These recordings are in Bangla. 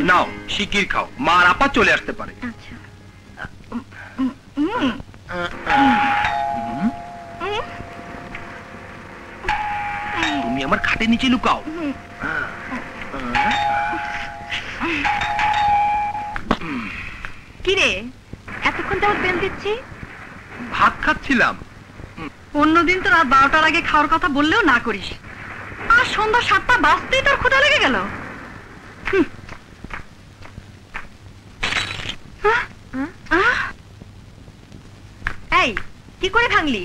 নাও শিগগির খাও, মা আর আপা চলে আসতে পারে। তুমি আমার খাটের নিচে লুকাও। কিরে এতক্ষণ যাবত বেল দিচ্ছি? ভাত খাচ্ছিলাম। অন্যদিন তো রাত 12টার আগে খাওয়ার কথা বললেও না করিস, আর সন্ধ্যা 7টা বাজতেই তোর ক্ষুধা লেগে গেল। এই কি করে ভাঙলি?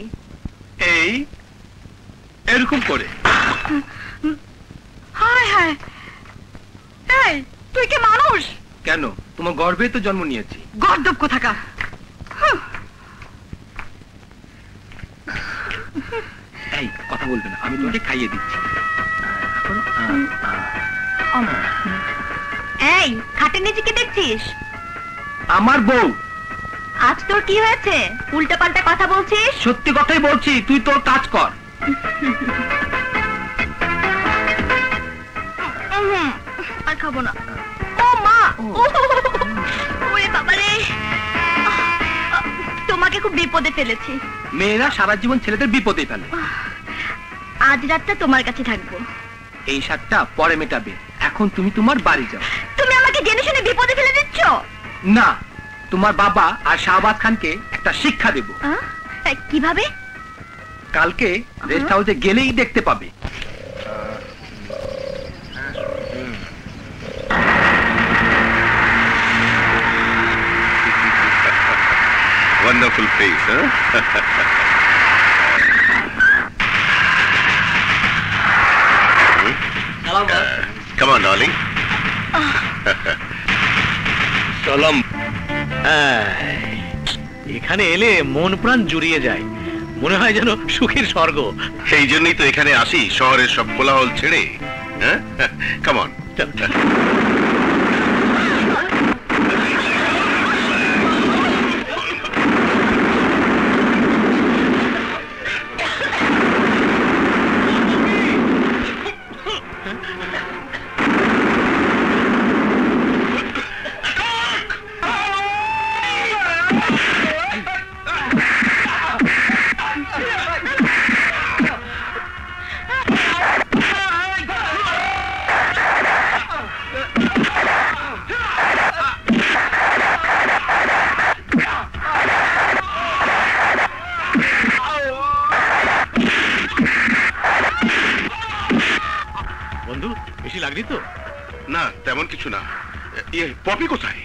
এই এরকম করে। হায় হায়, এই তুই কি মানুষ? কেন, তোমার গর্ভে তো জন্ম নিয়েছি। গর্দব কোথাকার। এই কথা বলবে না, আমি তোমাকে খাইয়ে দিচ্ছি। এই খাটের নিচে কি দেখছিস? আমার বউ। আজ তোর কি হয়েছে? উল্টা পাল্টা কথা বলছিস। সত্যি কথাই বলছি, তুই তোর কাজ কর। আর খাবো না। ও মা, ওরে বাবা রে, তোমাকে খুব বিপদে ফেলেছি। মেয়েরা সারা জীবন ছেলেদের বিপদে ফেলে। আজ রাতটা তোমার কাছে থাকবো। এই সাতটা পরে মেটাবে, এখন তুমি তোমার বাড়ি যাও। তুমি আমাকে জেনে শুনে বিপদে ফেলে দিচ্ছ। না, তোমার বাবা আর শাহবাজ খানকে একটা শিক্ষা দেব। কিভাবে? কালকে রেস্ট হাউসে গেলেই দেখতে পাবে। Wonderful face, huh? Hello, boss. Come on, darling. চলম। এখানে এলে মন প্রাণ জুড়িয়ে যায়, মনে হয় যেন সুখের স্বর্গ। সেই জন্যই তো এখানে আসি, শহরের সব কোলাহল ছেড়ে। হ্যাঁ, কাম অন। বন্ধু, বেশি লাগলি তো? না, তেমন কিছু না। পপি কোথায়?